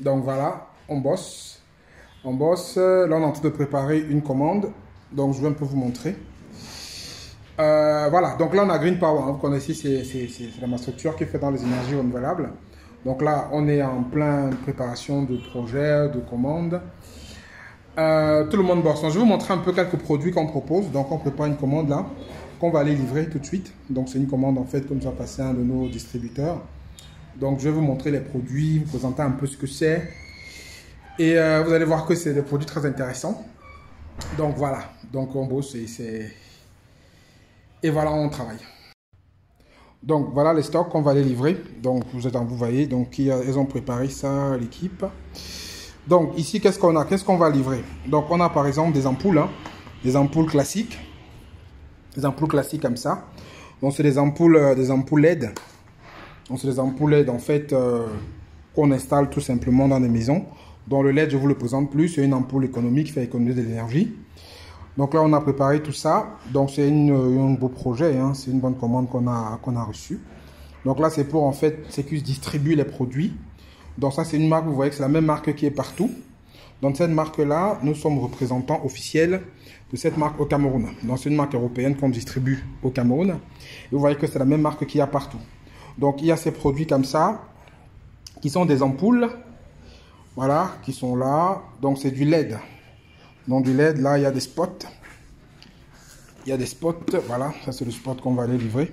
Donc voilà, on bosse. On bosse. Là, on est en train de préparer une commande. Donc je vais un peu vous montrer. Voilà, donc là on a Green Power. Hein. Vous connaissez, c'est ma structure qui est faite dans les énergies renouvelables. Donc là, on est en pleine préparation de projets, de commandes. Tout le monde bosse. Donc, je vais vous montrer un peu quelques produits qu'on propose. Donc on prépare une commande là, qu'on va aller livrer tout de suite. Donc c'est une commande en fait comme ça passer à un de nos distributeurs. Donc je vais vous montrer les produits, vous présenter un peu ce que c'est. Et vous allez voir que c'est des produits très intéressants. Donc voilà, donc on bosse et voilà, on travaille. Donc voilà les stocks qu'on va aller livrer. Donc vous voyez, donc ils ont préparé ça, l'équipe. Donc ici, qu'est-ce qu'on a? Qu'est-ce qu'on va livrer? Donc on a par exemple des ampoules, hein, des ampoules classiques. Des ampoules classiques comme ça. Donc c'est des ampoules LED. Donc c'est des ampoules LED en fait qu'on installe tout simplement dans des maisons. Dans le LED, je vous le présente plus, c'est une ampoule économique qui fait économiser de l'énergie. Donc là, on a préparé tout ça. Donc c'est un beau projet, hein. C'est une bonne commande qu'on a reçue. Donc là, c'est pour en fait, c'est qu'ils distribuent les produits. Donc ça, c'est une marque, vous voyez que c'est la même marque qui est partout. Donc cette marque-là, nous sommes représentants officiels de cette marque au Cameroun. Donc c'est une marque européenne qu'on distribue au Cameroun. Et vous voyez que c'est la même marque qu'il y a partout. Donc il y a ces produits comme ça, qui sont des ampoules. Voilà, qui sont là. Donc c'est du LED. Donc du LED, là, il y a des spots. Il y a des spots. Voilà, ça c'est le spot qu'on va aller livrer.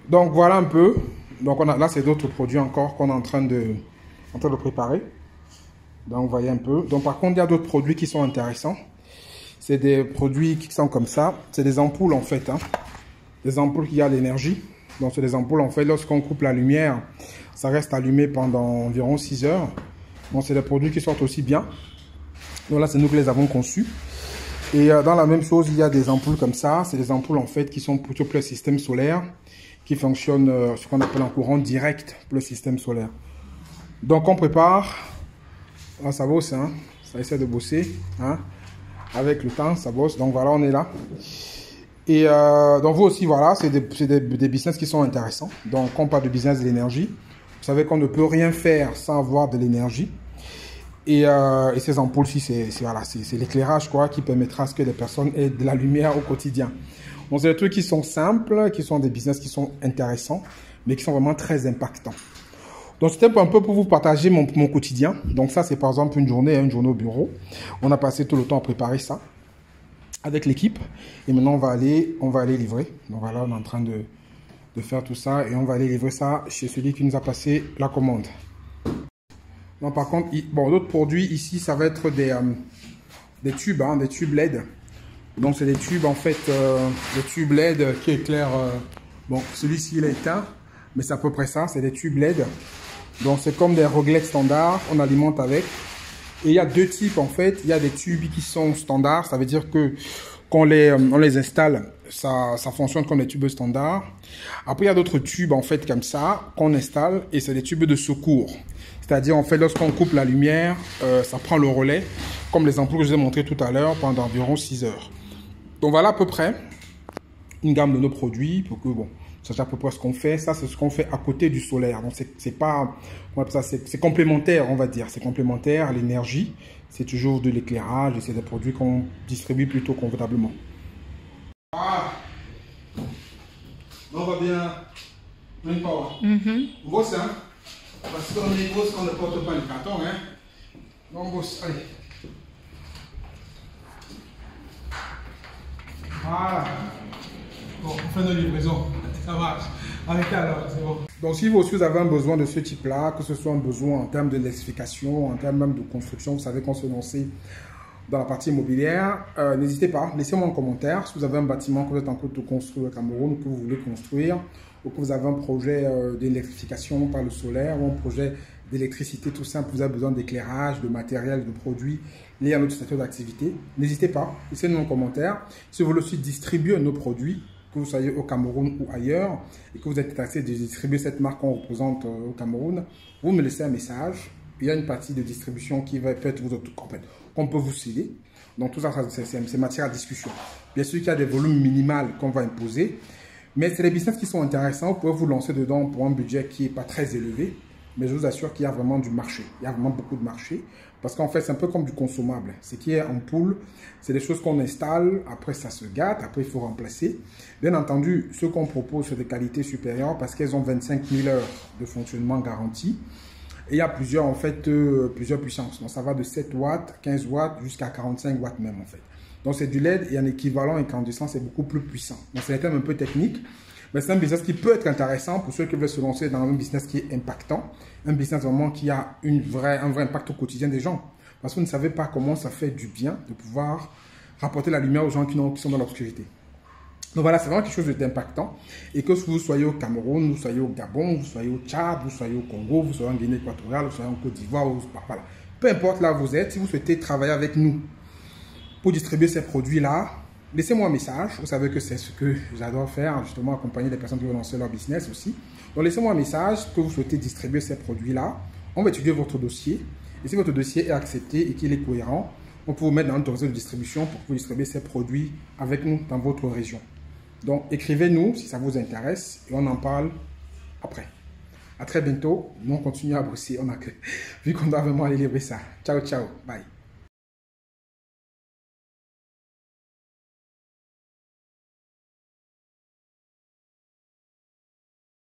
Donc voilà un peu. Donc on a, là, c'est d'autres produits encore qu'on est en train de préparer. Donc vous voyez un peu. Donc par contre, il y a d'autres produits qui sont intéressants. C'est des produits qui sont comme ça. C'est des ampoules en fait. Hein. Des ampoules qui ont l'énergie. Donc c'est des ampoules en fait, lorsqu'on coupe la lumière, ça reste allumé pendant environ 6 heures. Donc c'est des produits qui sortent aussi bien. Donc là, c'est nous qui les avons conçus. Et dans la même chose, il y a des ampoules comme ça. C'est des ampoules en fait qui sont plutôt pour le système solaire, qui fonctionnent ce qu'on appelle en courant direct pour le système solaire. Donc on prépare. Là, ça bosse, hein. Ça essaie de bosser, hein. Avec le temps, ça bosse. Donc voilà, on est là. Et donc vous aussi, voilà, c'est des business qui sont intéressants. Donc on parle de business de l'énergie. Vous savez qu'on ne peut rien faire sans avoir de l'énergie. Et ces ampoules-ci, c'est l'éclairage quoi, qui permettra à ce que les personnes aient de la lumière au quotidien. Donc c'est des trucs qui sont simples, qui sont des business qui sont intéressants, mais qui sont vraiment très impactants. Donc c'était un peu pour vous partager mon quotidien. Donc ça, c'est par exemple une journée au bureau. On a passé tout le temps à préparer ça avec l'équipe. Et maintenant, on va aller livrer. Donc voilà, on est en train de faire tout ça et on va aller livrer ça chez celui qui nous a passé la commande. Non, par contre, bon, d'autres produits ici, ça va être des tubes, hein, des tubes LED. Donc, c'est des tubes, en fait, des tubes LED qui éclairent. Bon, celui-ci, il est éteint, mais c'est à peu près ça, c'est des tubes LED. Donc, c'est comme des réglettes standards, on alimente avec. Et il y a deux types, en fait. Il y a des tubes qui sont standards, ça veut dire que quand on les installe, ça fonctionne comme des tubes standards. Après, il y a d'autres tubes, en fait, comme ça, qu'on installe, et c'est des tubes de secours. C'est-à-dire, en fait, lorsqu'on coupe la lumière, ça prend le relais, comme les ampoules que je vous ai montrées tout à l'heure, pendant environ 6 heures. Donc, voilà à peu près une gamme de nos produits, pour que, bon, sachez à peu près ce qu'on fait. Ça, c'est ce qu'on fait à côté du solaire. Donc, c'est pas, c'est complémentaire, on va dire. C'est complémentaire à l'énergie. C'est toujours de l'éclairage et c'est des produits qu'on distribue plutôt convenablement. Ah, on va bien. Green Power. On bosse, hein? Parce qu'on est grosse, on ne porte pas le carton, hein? On bosse, allez. Voilà. Bon, on fait nos livraisons. Ça marche. Arrêtez alors, c'est bon. Donc, si vous aussi vous avez un besoin de ce type-là, que ce soit un besoin en termes d'électrification, en termes même de construction, vous savez qu'on se lance dans la partie immobilière, n'hésitez pas, laissez-moi un commentaire. Si vous avez un bâtiment que vous êtes en train de construire au Cameroun, que vous voulez construire, ou que vous avez un projet d'électrification par le solaire, ou un projet d'électricité tout simple, vous avez besoin d'éclairage, de matériel, de produits liés à notre secteur d'activité, n'hésitez pas, laissez-nous un commentaire. Si vous voulez aussi distribuer nos produits, que vous soyez au Cameroun ou ailleurs, et que vous êtes intéressé de distribuer cette marque qu'on représente au Cameroun, vous me laissez un message. Il y a une partie de distribution qui va peut-être vous être complète, qu'on peut vous sceller. Donc tout ça, c'est matière à discussion. Bien sûr qu'il y a des volumes minimaux qu'on va imposer, mais c'est des business qui sont intéressants. Vous pouvez vous lancer dedans pour un budget qui n'est pas très élevé. mais je vous assure qu'il y a vraiment du marché. Il y a vraiment beaucoup de marché. Parce qu'en fait, c'est un peu comme du consommable. Ce qui est en poule, c'est des choses qu'on installe, après ça se gâte, après il faut remplacer. Bien entendu, ce qu'on propose, c'est de qualité supérieure parce qu'elles ont 25 000 heures de fonctionnement garantie. Et il y a plusieurs, en fait, plusieurs puissances. Donc ça va de 7 watts, 15 watts, jusqu'à 45 watts même, en fait. Donc c'est du LED et un équivalent incandescent, c'est beaucoup plus puissant. Donc c'est un thème un peu technique. Mais c'est un business qui peut être intéressant pour ceux qui veulent se lancer dans un business qui est impactant, un business vraiment qui a un vrai impact au quotidien des gens. Parce que vous ne savez pas comment ça fait du bien de pouvoir rapporter la lumière aux gens qui sont dans l'obscurité. Donc voilà, c'est vraiment quelque chose d'impactant. Et que vous soyez au Cameroun, vous soyez au Gabon, vous soyez au Tchad, vous soyez au Congo, vous soyez en Guinée équatoriale, vous soyez en Côte d'Ivoire, voilà. Peu importe là où vous êtes, si vous souhaitez travailler avec nous pour distribuer ces produits-là, laissez-moi un message. Vous savez que c'est ce que j'adore faire, justement, accompagner des personnes qui veulent lancer leur business aussi. Donc, laissez-moi un message que vous souhaitez distribuer ces produits-là. On va étudier votre dossier. Et si votre dossier est accepté et qu'il est cohérent, on peut vous mettre dans notre réseau de distribution pour que vous distribuiez ces produits avec nous dans votre région. Donc, écrivez-nous si ça vous intéresse et on en parle après. À très bientôt. Nous, on continue à bosser. Vu qu'on doit vraiment aller livrer ça. Ciao, ciao. Bye.